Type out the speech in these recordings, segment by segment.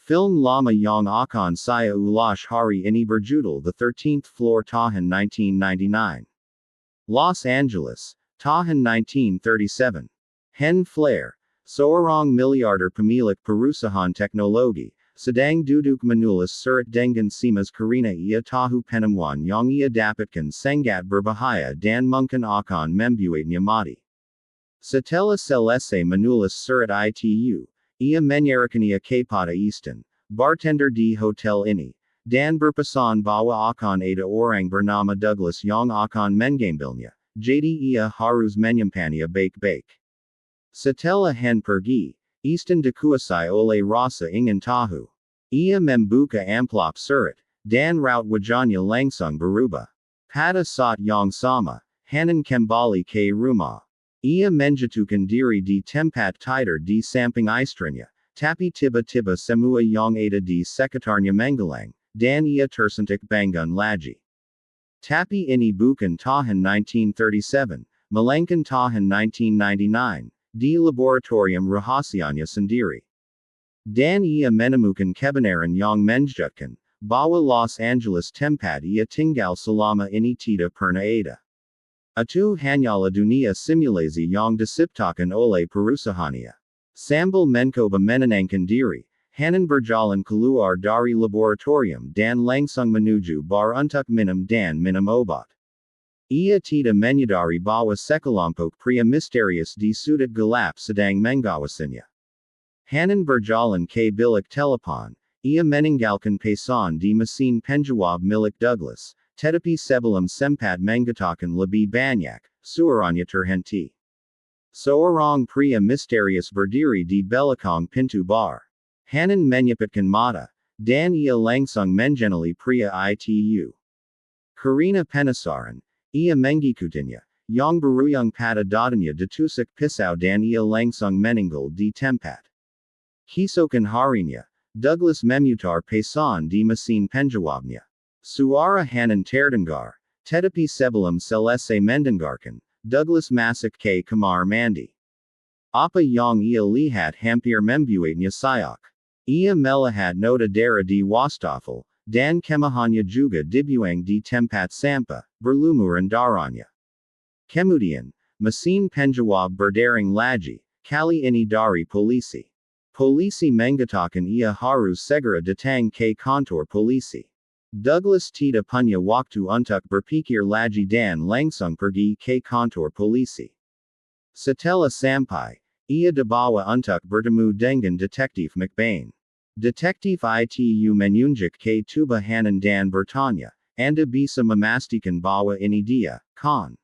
Film Lama Yang Akan Saya Ulash Hari Ini Berjudul The 13th Floor Tahun 1999. Los Angeles, Tahun 1937. Hen Flair, seorang miliarder pemilik perusahaan teknologi, sedang duduk menulis surat dengan simas karena ia tahu penemuan yang ia dapatkan sangat berbahaya dan mungkin akan membuatnya mati. Setelah selesai menulis surat itu, ia menyerahkannya kepada istana, bartender di hotel ini, dan berpesan bahwa akan ada orang bernama Douglas yang akan mengambilnya, jadi ia harus menyimpannya baik-baik. Setelah Hen pergi, istana dikuasai oleh rasa ingin tahu. Ia membuka amplop surat, dan raut wajahnya langsung berubah. Pada saat yang sama, Hanan kembali ke rumah. Ia menjatuhkan diri di tempat tidur di samping istrinya, tapi tiba-tiba semua yang ada di sekitarnya menghilang, dan ia tersentak bangun lagi. Tapi ini bukan tahun 1937, melainkan tahun 1999, di laboratorium rahasianya sendiri. Dan ia menemukan kebenaran yang menjadikan, bahwa Los Angeles tempat ia tinggal selama ini tidak pernah ada. Itu hanyalah dunia simulasi yang diciptakan oleh perusahaannya. Sambil mencoba menenangkan diri, Hanan berjalan keluar dari laboratorium dan langsung menuju bar untuk minum dan minum obat. Ia tidak menyadari bahwa sekelompok pria misterius di sudut gelap sedang mengawasinya. Hanan berjalan ke bilik telepon, ia meninggalkan pesan di mesin penjawab milik Douglas. Tetapi sebelum sempat mengatakan lebih banyak, suaranya terhenti. Seorang pria misterius berdiri di belakang pintu bar. Hanan menyipitkan mata, dan ia langsung mengenali pria itu. Karena penasaran, ia mengikutinya, yang berujung pada dadanya ditusuk pisau dan ia langsung meninggal di tempat. Keesokan harinya, Douglas memutar pesan di mesin penjawabnya. Suara Hanan terdengar, tetapi sebelum selesai mendengarkan, Douglas masuk ke kamar mandi. Apa yang ia lihat hampir membuatnya sayak. Ia melihat nota darah di wastafel, dan kemahannya juga dibuang di tempat sampah, berlumuran darahnya. Kemudian, mesin penjawab berdering lagi, kali ini dari polisi. Polisi mengatakan ia harus segera datang ke kantor polisi. Douglas tidak punya waktu untuk berpikir lagi dan langsung pergi ke kantor polisi. Setelah sampai, ia dibawa untuk bertemu dengan detektif McBain. Detektif itu menunjuk ke tubuh Hanan dan bertanya, Anda bisa memastikan bahwa ini dia, kan?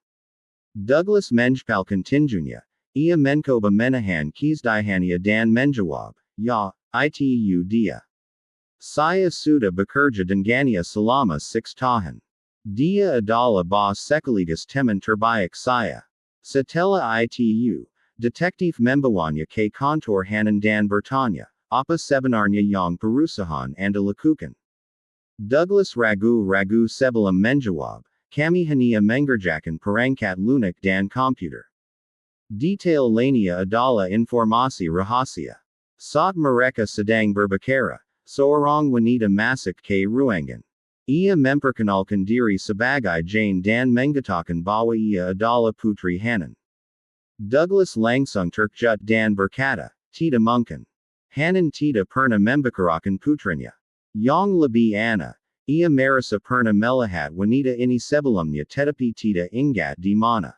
Douglas menjepalkan tinjunya, ia mencoba menahan kesedihannya dan menjawab, ya, itu dia. Saya sudah bekerja dengannya selama 6 tahun. Dia adalah bos sekaligus teman terbaik saya. Setelah itu, detektif membawanya ke kantor Hanan dan bertanya, apa sebenarnya yang perusahaan Anda lakukan? Douglas ragu-ragu sebelum menjawab, kami hanya mengerjakan perangkat lunak dan komputer. Detail lainnya adalah informasi rahasia. Saat mereka sedang berbicara, seorang wanita masuk ke ruangan. Ia memperkenalkan diri sebagai Jane dan mengatakan bahwa ia adalah putri Hanan. Douglas langsung terkejut dan berkata, tidak mungkin. Hanan tidak pernah membicarakan putrinya. Yang lebih aneh, ia merasa pernah melihat wanita ini sebelumnya tetapi tidak ingat di mana.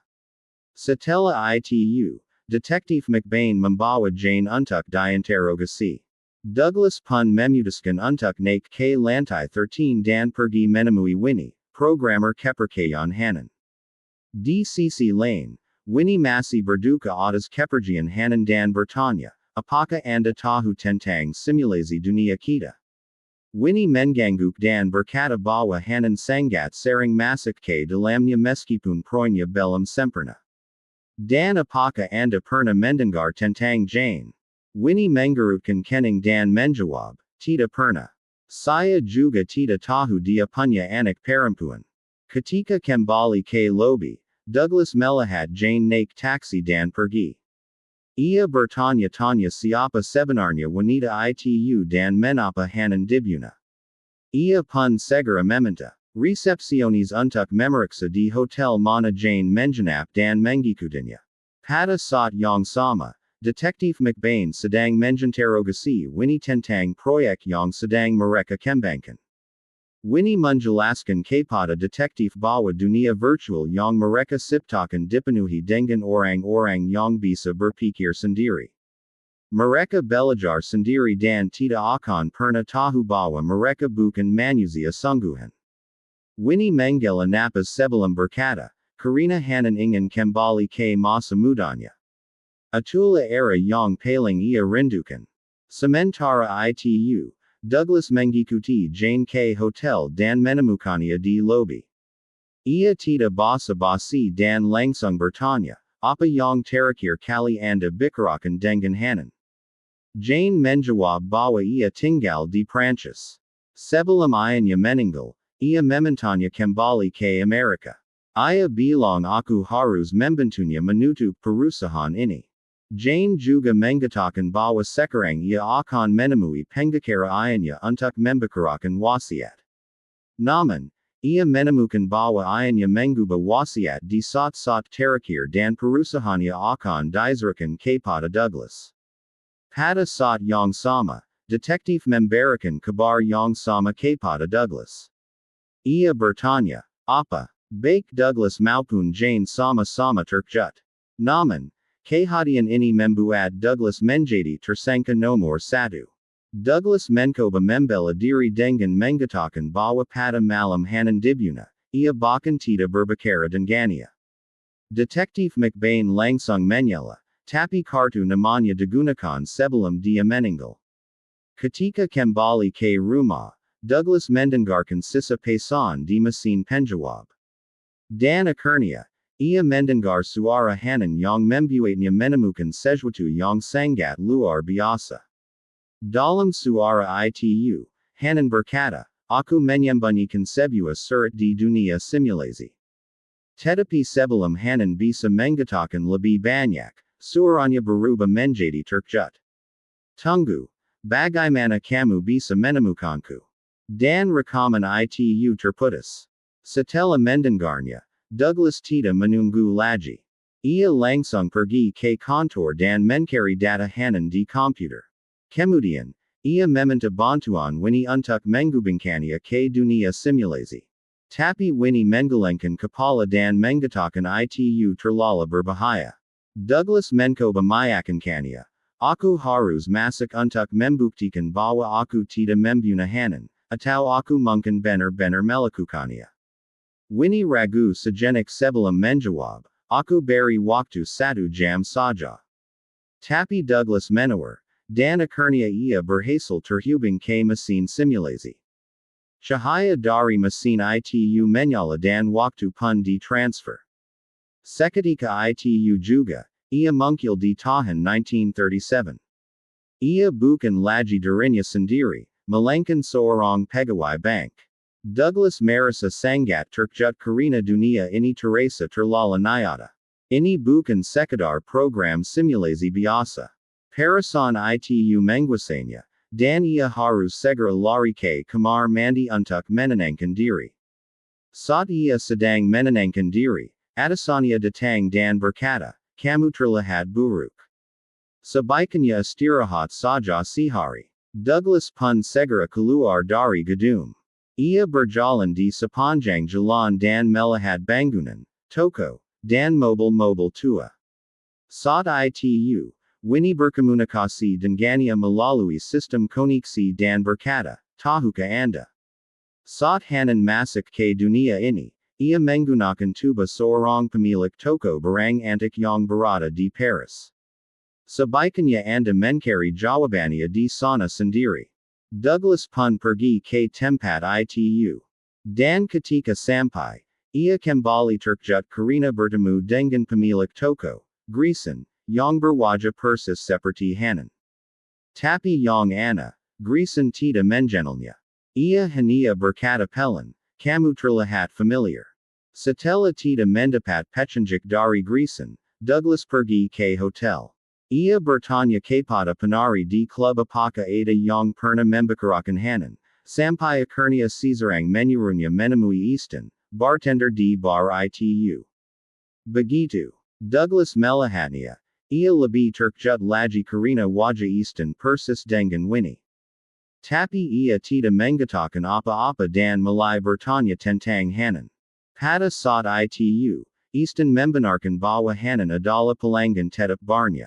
Setelah itu, detektif McBain membawa Jane untuk diinterogasi. Douglas pun memutuskan untuk naik ke lantai 13 dan pergi menemui Winnie, programmer kepercayaan Hanan. Di sisi lain, Winnie masih berduka atas kepergian Hanan dan bertanya, apakah Anda tahu tentang simulasi dunia kita? Winnie mengangguk dan berkata bahwa Hanan sangat sering masuk ke dalamnya meskipun proyeknya belum sempurna. Dan apakah Anda pernah mendengar tentang Jane? Winnie menggerutkan kening dan menjawab, tidak pernah. Saya juga tidak tahu dia punya anak perempuan. Ketika kembali ke lobi, Douglas melihat Jane naik taksi dan pergi. Ia Bertanya Tanya Siapa Sebenarnya Wanita Itu Dan Menapa Hanan Dibuna. Ia Pun Segera Mementa. Recepciones Untuk Memeriksa di Hotel Mana Jane Menjanap Dan Mengikutinya. Pada Saat Yang Sama, Detektif McBain Sedang Menginterogasi Winnie Tentang Proyek Yang Sedang Mereka Kembangkan. Winnie menjelaskan kepada detektif bahwa dunia virtual yang mereka ciptakan dipenuhi dengan orang-orang yang bisa berpikir sendiri. Mereka belajar sendiri dan tidak akan pernah tahu bahwa mereka bukan manusia sungguhan. Winnie menggela napas sebelum berkata, karena Hanan ingin kembali ke masa mudanya. Itulah era yang paling ia rindukan. Sementara itu, Douglas mengikuti Jane ke hotel dan menemukannya di lobi. Ia tidak basa-basi dan langsung bertanya, apa yang terakhir kali Anda bicarakan dengan Hanan? Jane menjawab bahwa ia tinggal di Prancis. Sebelum ayahnya meninggal, ia memintanya kembali ke Amerika. Ayah bilang aku harus membantunya menutup perusahaan ini. Jane juga mengatakan bahwa sekarang ia akan menemui pengacara ayahnya untuk membicarakan wasiat. Namun, ia menemukan bahwa ayahnya mengubah wasiat di saat-saat terakhir dan perusahaannya akan diserahkan kepada Douglas. Pada saat yang sama, detektif memberikan kabar yang sama kepada Douglas. Ia bertanya, apa, baik Douglas maupun Jane sama-sama terkejut. Namun, kehadiran ini membuat Douglas menjadi tersangka nomor 1. Douglas mencoba membela diri dengan mengatakan bahwa pada malam Hanan dibuna, ia bahkan tidak berbicara dengannya. Detektif McBain langsung menyela, tapi kartu namanya digunakan sebelum dia meninggal. Ketika kembali ke rumah, Douglas mendengarkan sisa pesan di mesin penjawab. Dan akhirnya, ia mendengar suara Hanan yang membuatnya menemukan sesuatu yang sangat luar biasa. Dalam suara itu, Hanan berkata, aku menyembunyikan sebuah surat di dunia simulasi. Tetapi sebelum Hanan bisa mengatakan lebih banyak, suaranya berubah menjadi terkejut. Tunggu, bagaimana kamu bisa menemukanku? Dan rekaman itu terputus. Setelah mendengarnya, Douglas tidak menunggu lagi. Ia langsung pergi ke kantor dan mencari data Hanan di komputer. Kemudian, ia meminta bantuan Winnie untuk menghubungkannya ke dunia simulasi. Tapi Winnie menggelengkan kepala dan mengatakan itu terlalu berbahaya. Douglas mencoba meyakinkannya. Aku harus masuk untuk membuktikan bahwa aku tidak membunuh Hanan, atau aku mungkin benar-benar melakukannya. Winnie ragu sejenak sebelum menjawab, aku beri waktu 1 jam saja. Tapi Douglas menawar, dan akhirnya ia berhasil terhubung ke mesin simulasi. Cahaya dari mesin itu menyala dan waktu pun ditransfer. Seketika itu juga, ia muncul di tahun 1937. Ia bukan lagi dirinya sendiri, melainkan seorang pegawai bank. Douglas merasa sangat terkejut karena dunia ini terasa terlalu nyata. Ini bukan sekadar program simulasi biasa. Perasaan itu menguasainya, dan ia harus segera lari ke kamar mandi untuk menenangkan diri. Saat ia sedang menenangkan diri, atasannya datang dan berkata, kamu terlihat buruk. Sebaiknya istirahat saja sehari. Douglas pun segera keluar dari gedung. Ia berjalan di sepanjang jalan dan melihat bangunan, toko, dan mobil-mobil tua. Saat itu, Winnie berkomunikasi dengannya melalui sistem koneksi dan berkata, tahukah Anda? Saat Hanan masuk ke dunia ini, ia menggunakan tubuh seorang pemilik toko barang antik yang berada di Paris. Sebaiknya Anda mencari jawabannya di sana sendiri. Douglas pun pergi ke tempat itu. Dan ketika sampai, ia kembali terkejut karena bertemu dengan pemilik toko, Grayson, yang berwajah persis seperti Hanan. Tapi yang aneh, Grayson tidak mengenalnya. Ia hanya berkata pelan, kamu terlihat familiar. Setelah tidak mendapat petunjuk dari Grayson, Douglas pergi ke hotel. Ia Bertanya Kapata Panari D Club Apaka Ada Yang Perna Membakarakan Hanan, Sampaya Kernia Caesarang Menurunya Menamui Easton, Bartender D Bar Itu. Begitu. Douglas Melahatnia. Ia Labi Turkjut Laji Karina Waja Easton Persis Dengan Winnie. Tapi Ia Tita Mengatakan Apa Dan Malai Bertanya Tentang Hanan. Pada Sot Itu, Easton Membenarkan Bawa Hanan Adala Palangan Tetap Barnya.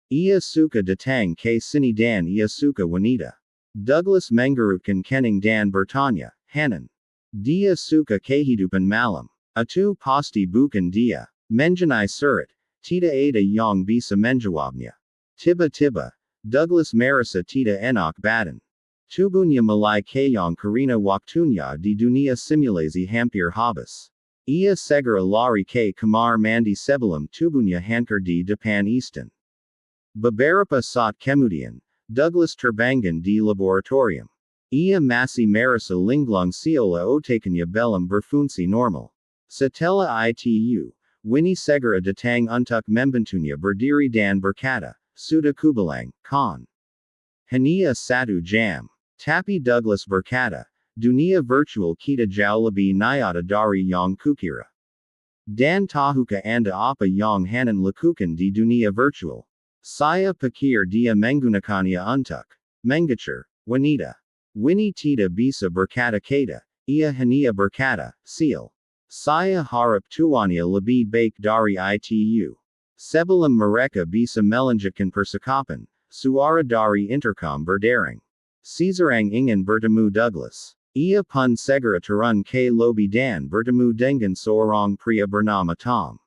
Ia Suka Datang K Sini Dan Ia Suka Wanita. Douglas Mengarutkan Kening Dan Bertanya, Hanan. Dia Suka Kehidupan Malam. Atu Pasti Bukan Dia. Menjanai Surat. Tita Ada Yang Bisa Menjawabnya. Tiba, Douglas Marisa Tita Enak Badan. Tubunya Malai Kayong Karina Waktunya di Dunia Simulazi Hampir Habis. Ia Segera Lari K Kamar Mandi Sebelum Tubunya Hankar di Depan Easton. Beberapa Saat Kemudian, Douglas Terbangan di Laboratorium. Ia Masih Marisa Linglung Siola Otakanya Belum Berfunsi Normal. Setelah Itu, Winnie Segera Datang Untuk Membentunya Berdiri Dan Berkata, Sudah Kubalang, Khan. Hania Satu Jam. Tapi Douglas berkata, Dunia virtual kita jauh lebih nyata dari yang kukira. Dan tahuka anda apa yang hanan lakukan di dunia virtual. Saya pikir dia menggunakannya untuk mengajar wanita. Winnie tidak bisa berkata kata, ia hanya berkata, seal. Saya harap tuannya lebih baik dari itu. Sebelum mereka bisa melanjutkan percakapan, suara dari intercom berdering. Caesarang ingin bertemu Douglas. Ia pun segera turun ke lobby dan bertemu dengan seorang pria bernama Tom.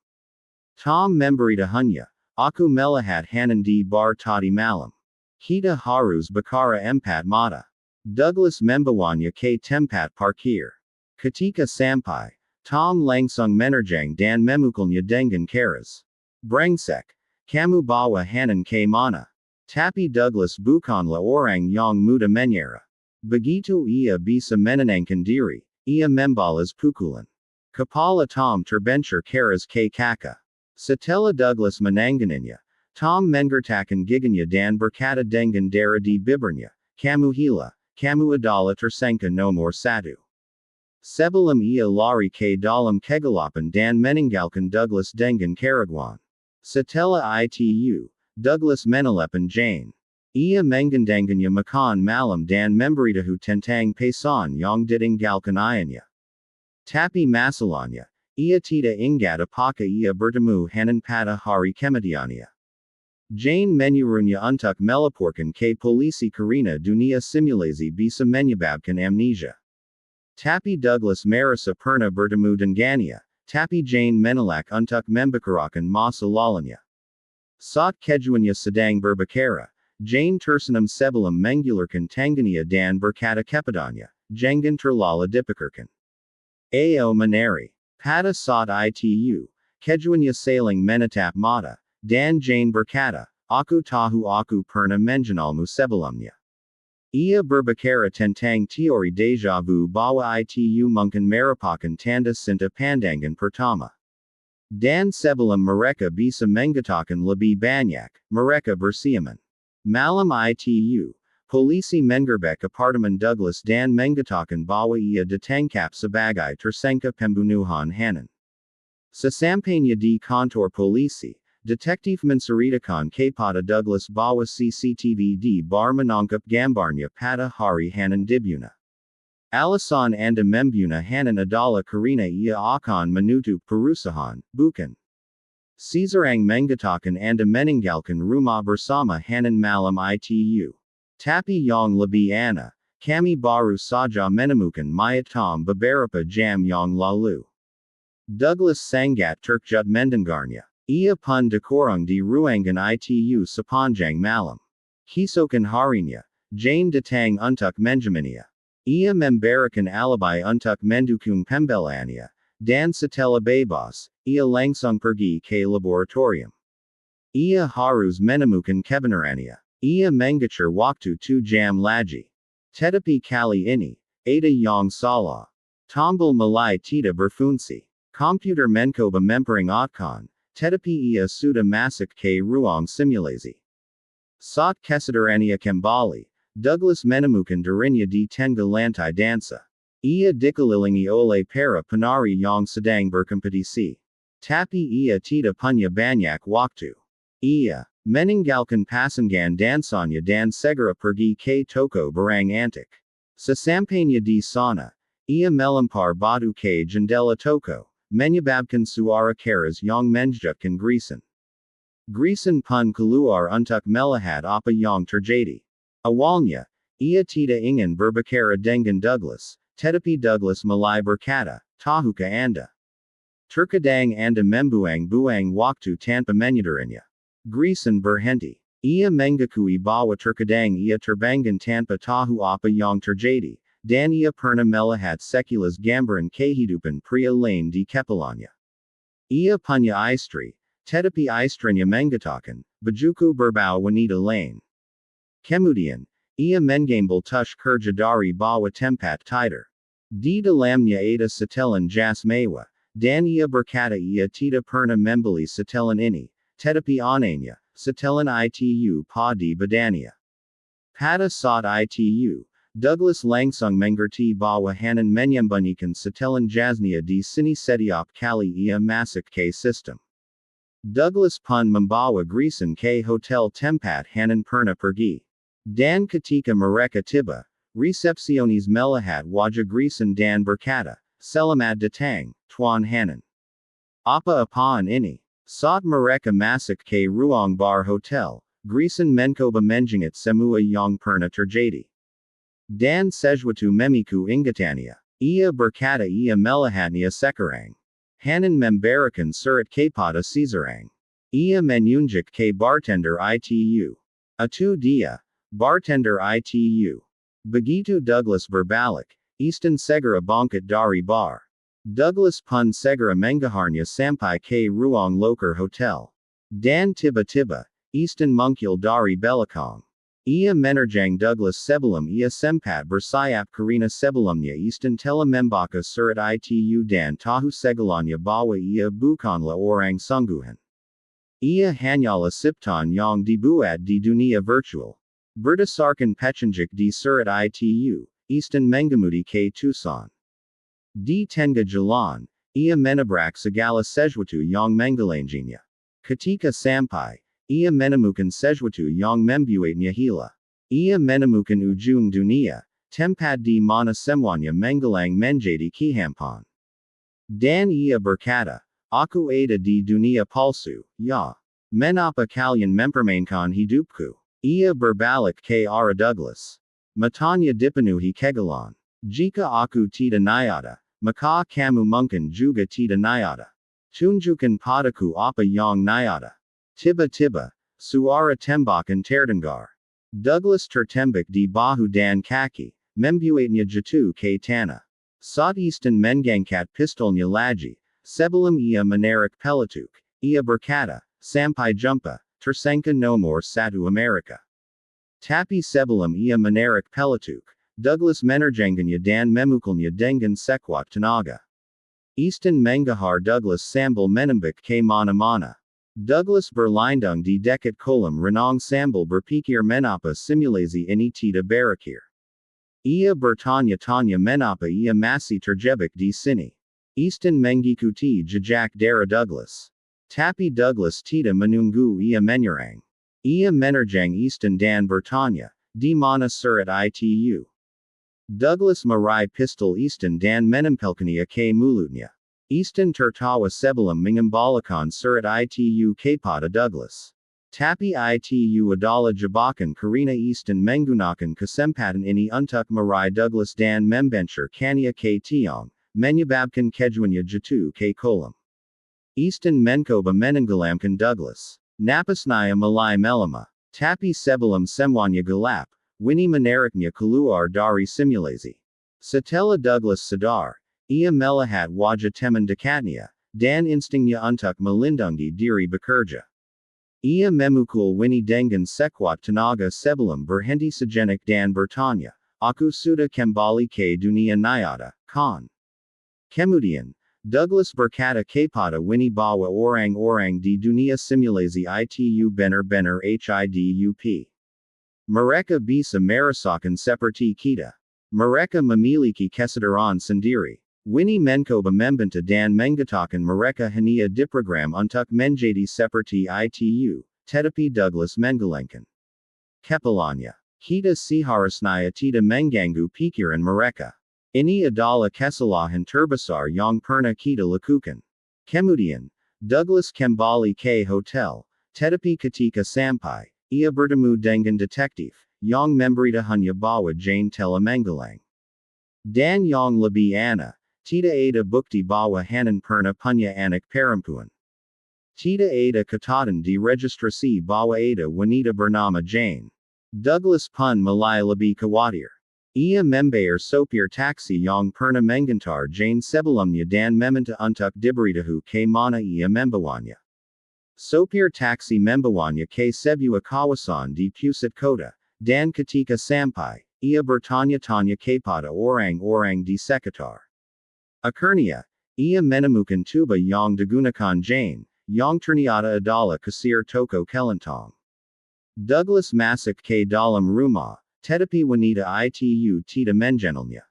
Tom memberitahunya, aku melihat Hanan di bar tadi malam. Kita harus bicara empat mata. Douglas membawanya ke tempat parkir. Ketika sampai, Tom langsung menerjang dan memukulnya dengan keras. Brengsek, kamu bawa Hanan ke mana? Tapi Douglas bukanlah orang yang mudah menyerah. Begitu ia bisa menenangkan diri, ia membalas pukulan. Kepala Tom terbentur keras ke kakak. Setelah Douglas menanganinya, Tom menggertakkan giginya dan berkata dengan darah di bibirnya, kamu gila, kamu adalah tersangka nomor satu. Sebelum ia lari ke dalam kegelapan dan meninggalkan Douglas dengan keraguan. Setelah itu, Douglas menelepan Jane. Ia menggendangkannya makan malam dan memberitahu tentang pesan yang ditinggalkan ayahnya. Tapi masalahnya, ia tidak ingat apakah ia bertemu Hanan pada hari kemudiannya. Jane menyuruhnya untuk melaporkan ke polisi karena dunia simulasi bisa menyebabkan amnesia. Tapi Douglas merasa pernah bertemu dengannya, tapi Jane menolak untuk membicarakan masa lalunya. Saat keduanya sedang berbicara, Jane tersenyum sebelum mengularkan tangannya dan berkata kepadanya, jangan terlalu dipikirkan. Ao menari. Pada saat itu, keduanya saling menatap mata, dan Jane berkata, aku tahu aku pernah mengenalmu sebelumnya. Ia berbicara tentang teori deja vu bahwa itu mungkin merupakan tanda cinta pandangan pertama. Dan sebelum mereka bisa mengatakan lebih banyak, mereka bersiaman. Malam itu, polisi menggerbek apartemen Douglas dan mengatakan bahwa ia ditangkap sebagai tersangka pembunuhan Hanan. Sesampainya di kantor polisi, detektif menceritakan kepada Douglas bahwa CCTV di bar menangkap gambarnya pada hari Hanan dibunuh. Alasan anda membunuh Hanan adalah karena ia akan menutup perusahaan, bukan? Caesarang mengatakan anda meninggalkan rumah bersama Hanan malam itu. Tapi yang lebih aneh, kami baru saja menemukan mayat Tom beberapa jam yang lalu. Douglas sangat terkejut mendengarnya. Ia pun dikurung di ruangan itu sepanjang malam. Keesokan harinya, Jane datang untuk menjamainya. Ia memberikan alibi untuk mendukung pembelannya, dan setelah bebas, ia langsung pergi ke laboratorium. Ia harus menemukan kebenarannya. Ia mengajar waktu 2 jam lagi. Tetapi kali ini, ada yang salah. Tombol mulai tidak berfungsi. Komputer mencoba memperingatkan, tetapi ia suda masak ke ruang simulazi. Sot kesadarania kembali, Douglas menemukan dirinya di tengah lantai dansa. Ia dikelilingi oleh para penari yang sedang berkompetisi. Tapi ia tidak punya banyak waktu. Ia meninggalkan pasangan dansanya dan segera pergi ke toko barang antik. Sesampainya di sana, ia melempar batu ke jendela toko, menyebabkan suara keras yang menjatuhkan Grayson. Grayson pun keluar untuk melihat apa yang terjadi. Awalnya, ia tidak ingin berbicara dengan Douglas, tetapi Douglas mulai berkata, tahukah Anda? Terkadang Anda membuang-buang waktu tanpa menyadarinya. Grayson berhenti. Ia mengakui bahwa terkadang ia terbangun tanpa tahu apa yang terjadi, dan ia pernah melihat sekilas gambaran kehidupan pria lain di kepalanya. Ia punya istri, tetapi istrinya mengatakan, bajuku berbau wanita lain. Kemudian, ia mengambil tush kerja dari bawah tempat tidur. Di dalamnya ada setelan jas mewah, dan ia berkata ia tidak pernah membeli setelan ini, tetapi anehnya, setelan itu di badannya. Pada saat itu, Douglas langsung mengerti bahwa Hanan menyembunyikan setelan jasnya di sini setiap kali ia masuk ke sistem. Douglas pun membawa Grayson ke hotel tempat Hanan pernah pergi. Dan ketika mereka tiba, resepsionis melihat wajah Grayson dan berkata, "Selamat datang, Tuan Hanan." Apa-apaan ini? Saat mereka masuk ke ruang bar hotel, Grayson mencoba menjengit semua yang pernah terjadi. Dan sesuatu memiku ingatannya. Ia berkata ia melihatnya sekarang. Hanan memberikan surat kepada seseorang. Ia menunjuk ke bartender itu. Itu dia, bartender itu. Begitu Douglas berbalik, Easton segera bangkit dari bar. Douglas pun segera mengejarnya sampai ke ruang loker hotel. Dan tiba-tiba, Easton muncul dari belakang. Ia menerjang Douglas sebelum ia sempat bersiap karena sebelumnya Easton telah membaca surat itu dan tahu segalanya bahwa ia bukanlah orang sungguhan. Ia hanyalah ciptaan yang dibuat di dunia virtual. Berdasarkan petunjuk di surat itu, Easton mengemudi ke Tucson. Di tengah jalan, ia menabrak segala sesuatu yang menggelanjinya. Ketika sampai, ia menemukan sesuatu yang membuatnya gila. Ia menemukan ujung dunia, tempat di mana semuanya menggelang menjadi kehampaan. Dan ia berkata, "Aku ada di dunia palsu, ya. Mengapa kalian mempermainkan hidupku?" Ia berbalik ke arah Douglas. Matanya dipenuhi kegalan. Jika aku tidak nyata, maka kamu mungkin juga tidak nyata. Tunjukkan padaku apa yang nyata. Tiba-tiba, suara tembakan terdengar. Douglas tertembak di bahu dan kaki, membuatnya jatuh ke tanah. Saat Easton mengangkat pistolnya lagi, sebelum ia menarik peletuk, ia berkata, "Sampai jumpa, tersangka nomor 1 Amerika." Tapi sebelum ia menarik peletuk, Douglas menerjangkannya dan memukulnya dengan sekuat tenaga. Easton mengejar Douglas sambil menembak ke mana-mana. Douglas berlindung di dekat kolam renang sambil berpikir mengapa simulasi ini tidak berakhir. Ia bertanya-tanya mengapa ia masih terjebak di sini. Easton mengikuti jejak darah Douglas. Tapi Douglas tidak menunggu ia menyerang. Ia menerjang Easton dan bertanya, "Di mana surat itu?" Douglas meraih pistol Easton dan menempelkannya ke mulutnya. Easton tertawa sebelum mengembalikan surat itu kepada Douglas. Tapi itu adalah jebakan karena Easton menggunakan kesempatan ini untuk meraih Douglas dan membenturkannya ke tiang, menyebabkan keduanya jatuh ke kolam. Easton mencoba menenggelamkan Douglas. Napasnya mulai melemah. Tapi sebelum semuanya gelap, Winnie menariknya keluar dari simulasi. Setelah Douglas sadar, ia melihat wajah teman dekatnya, dan instingnya untuk melindungi diri bekerja. Ia memukul Winnie dengan sekuat tenaga sebelum berhenti sejenak dan bertanya, "Aku sudah kembali ke dunia nyata, kan?" Kemudian, Douglas Berkata Kapata Winnie Bawa Orang Orang di Dunia Simulazi Itu Bener Bener Hidup. Mereka bisa merasakan seperti kita. Mereka memiliki kesadaran sendiri. Winnie mencoba membanta dan mengatakan mereka hanya diprogram untuk menjadi seperti itu, tetapi Douglas menggelengkan kepalanya. Kita seharusnya tidak mengganggu pikiran mereka. Ini adalah kesalahan terbesar yang pernah kita lakukan. Kemudian, Douglas kembali ke hotel, tetapi ketika sampai, ia bertemu dengan detektif, yang memberita hanya bahwa Jane telah menggelang. Dan yang lebih aneh, tidak ada bukti bahwa Hanan pernah punya anak perempuan. Tidak ada catatan di registrasi bahwa ada wanita bernama Jane. Douglas pun mulai lebih khawatir. Ia membayar sopir taksi yang pernah menggantar Jane sebelumnya dan meminta untuk diberitahu ke mana ia membawanya. Sopir taksi membawanya ke sebuah kawasan di pusat kota, dan ketika sampai, ia bertanya-tanya kepada orang-orang di sekitar. Akhirnya, ia menemukan tuba yang digunakan Jane, yang ternyata adalah kasir toko kelentong. Douglas masuk ke dalam rumah, tetapi wanita itu tidak mengenalnya.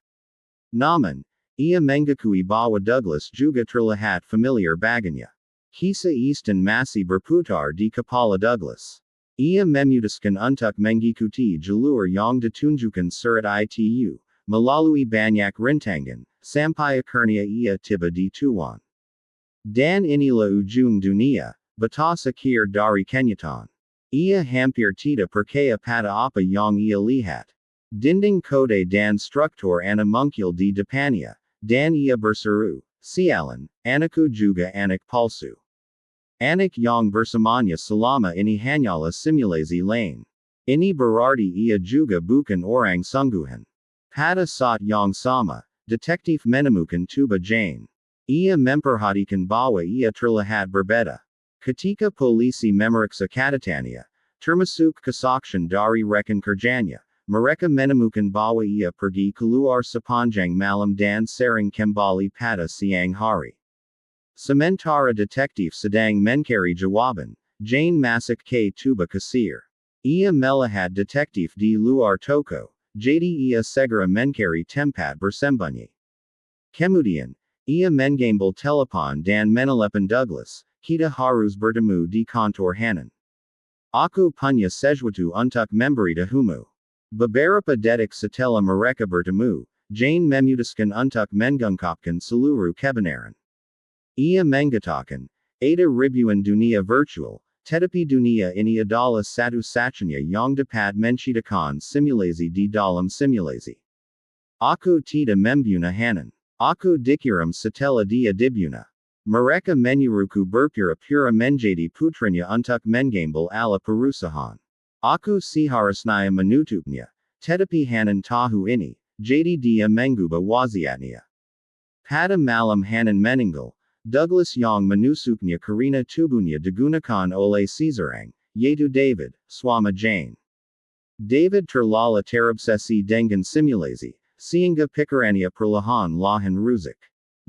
Namun, ia mengakui bahwa Douglas juga terlihat familiar baginya. Kisah Easton masih berputar di kepala Douglas. Ia memutuskan untuk mengikuti jalur yang ditunjukkan surat itu, melalui banyak rintangan, sampai akhirnya ia tiba di tujuan. Dan inilah ujung dunia, batas akhir dari kenyataan. Ia hampir tidak percaya pada apa yang ia lihat. Dinding kode dan struktur aneh muncul di depannya, dan ia berseru, "Sialan, anakku juga anak palsu." Anak yang bersamanya selama ini hanyalah simulasi lain. Ini berarti ia juga bukan orang sungguhan. Pada saat yang sama, detektif menemukan tuba Jane. Ia memperhatikan bahwa ia terlihat berbeda. Ketika polisi memeriksa catatannya, termasuk kesaksian dari rekan kerjanya, mereka menemukan bahwa ia pergi keluar sepanjang malam dan sering kembali pada siang hari. Sementara detektif sedang mencari jawaban, Jane masuk ke tuba kasir. Ia melihat detektif di luar toko, jadi ia segera mencari tempat bersembunyi. Kemudian, ia mengambil telepon dan menelepon Douglas. Kita harus bertemu di kantor Hanan. Aku punya sesuatu untuk memberitahumu. Beberapa detik setelah mereka bertemu, Jane memutuskan untuk mengungkapkan seluruh kebenaran. Ia mengatakan, ada ribuan dunia virtual, tetapi dunia ini adalah satu-satunya yang dapat menciptakan simulasi di dalam simulasi. Aku tidak membunuh Hanan. Aku dikirim setelah dia dibunuh. Mereka menyuruhku berpura-pura menjadi putranya untuk mengambil alih perusahaan. Aku seharusnya menutupnya, tetapi Hanan tahu ini, jadi dia mengubah wasiatnya. Pada malam Hanan meninggal, Douglas yang menusuknya karena tubuhnya digunakan oleh seseorang, yaitu David, suami Jane. David terlalu terobsesi dengan simulasi, sehingga pikirannya perlahan-lahan rusak.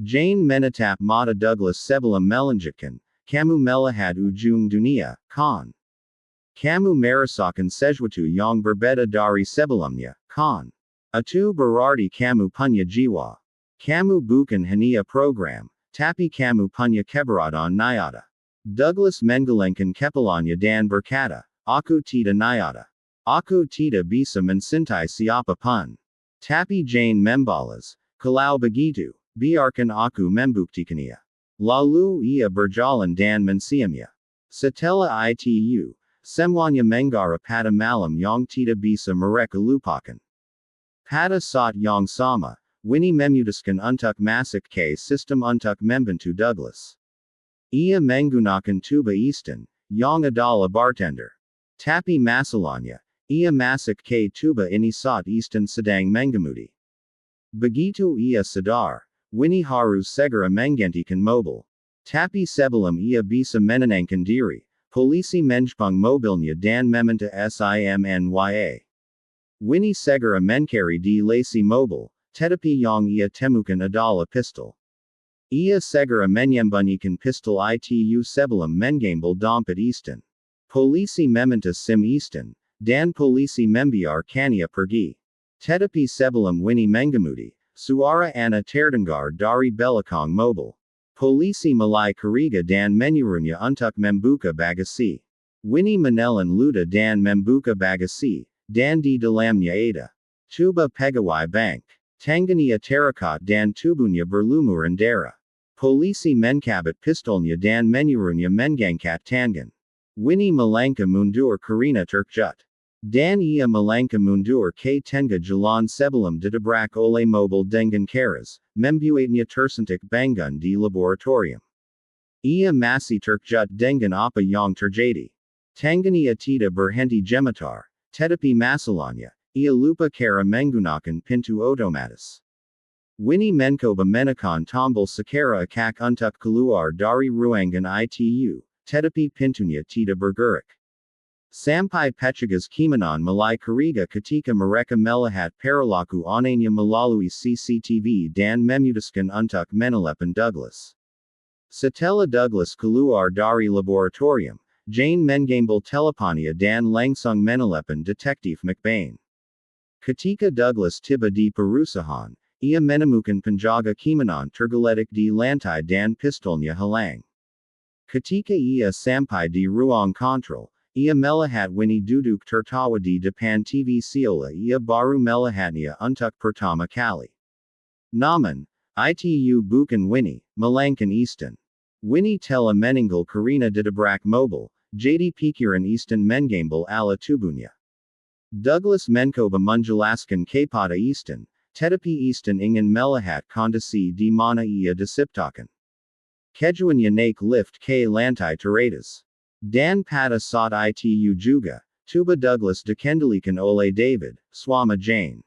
Jane menatap mata Douglas sebelum melanjutkan, "Kamu melihat ujung dunia, kan? Kamu merasakan sesuatu yang berbeda dari sebelumnya, kan? Itu berarti kamu punya jiwa. Kamu bukan hanya program, tapi kamu punya keberadaan nyata." Douglas menggelengkan kepalanya dan berkata, "Aku tidak nyata. Aku tidak bisa mencintai siapapun." Tapi Jane membalas, "Kalau begitu, biarkan aku membuktikannya." Lalu ia berjalan dan mensiamnya. Setelah itu, semuanya menggara pada malam yang tidak bisa mereka lupakan. Pada saat yang sama, Winnie memutuskan untuk masuk ke sistem untuk membantu Douglas. Ia menggunakan tuba Easton, yang adalah bartender. Tapi masalahnya, ia masuk ke tuba ini saat Easton sedang mengemudi. Begitu ia sadar, Winnie harus segera menggantikan mobil. Tapi sebelum ia bisa menenangkan diri, polisi menjepang mobilnya dan meminta SIMNYA. Winnie segera mencari di laci mobil, tetapi yang ia temukan adalah pistol. Ia segera menyembunyikan pistol itu sebelum mengambil dompet Easton. Polisi meminta sim Easton, dan polisi membiarkannya pergi. Tetapi sebelum Winnie mengemudi, suara Anna terdengar dari belakang mobil. Polisi mulai curiga dan menyuruhnya untuk membuka bagasi. Winnie menelan luda dan membuka bagasi, dan di dalamnya ada tuba pegawai bank. Tangannya terikat dan tubuhnya berlumuran darah. Polisi mencabut pistolnya dan menyuruhnya mengangkat tangan. Winnie melangkah mundur karena terkejut. Dan ia melangkah mundur ke tengah jalan sebelum ditabrak oleh mobil dengan keras, membuatnya tersentak bangun di laboratorium. Ia masih terkejut dengan apa yang terjadi. Tangannya tidak berhenti gemetar, tetapi masalahnya, ia lupa cara menggunakan pintu otomatis. Winnie mencoba menekan tombol secara akak untuk keluar dari ruangan itu, tetapi pintunya tidak bergerak. Sampai petugas keamanan mulai curiga ketika mereka melihat perilaku anehnya melalui CCTV dan memutuskan untuk menelepon Douglas. Setelah Douglas keluar dari laboratorium, Jane mengambil teleponnya dan langsung menelepon detektif McBain. Ketika Douglas tiba di perusahaan, ia menemukan penjaga keamanan tergeletak di lantai dan pistolnya hilang. Ketika ia sampai di ruang kontrol, ia melihat Winnie duduk tertawa di depan TV seolah ia baru melihatnya untuk pertama kali. Namun, itu bukan Winnie, melainkan Easton. Winnie telah meninggal karena ditabrak mobil, jadi pikiran Easton mengambil ala tubuhnya. Douglas mencoba menjelaskan kepada Easton, tetapi Easton ingin melihat kondisi di mana ia disiptakan. Keduanya naik lift ke lantai teratas. Dan pada saat itu juga, tubuh Douglas dikendalikan oleh David, suami Jane.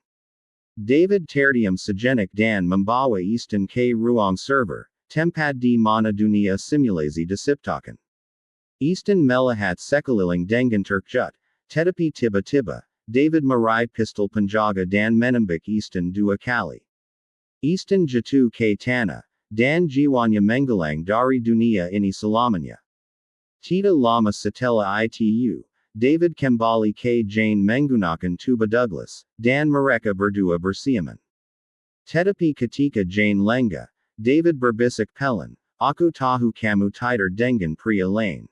David terdiam sejenak dan membawa Easton ke ruang server, tempat di mana dunia simulasi disiptakan. Easton melihat sekeliling dengan terkejut, tetapi tiba-tiba, David meraih pistol penjaga dan menembak Easton 2 kali. Easton jatuh ke tanah, dan jiwanya menghilang dari dunia ini selamanya. Tidak lama setelah itu, David kembali ke Jane menggunakan tubuh Douglas, dan mereka berdua bersiaman. Tetapi ketika Jane lengah, David berbisik pelan, "Aku tahu kamu tidur dengan pria lain."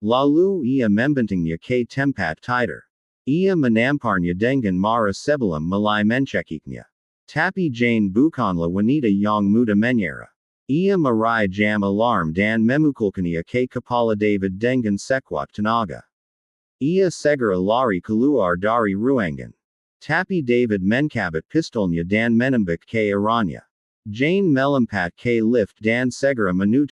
Lalu ia membentingnya ke tempat tidur. Ia menamparnya dengan marah sebelum mulai mencekiknya. Tapi Jane bukanlah wanita yang mudah menyerah. Ia meraih jam alarm dan memukulkannya ke kepala David dengan sekuat tenaga. Ia segera lari keluar dari ruangan. Tapi David mencabut pistolnya dan menembak ke arahnya. Jane melompat ke lift dan segera menutup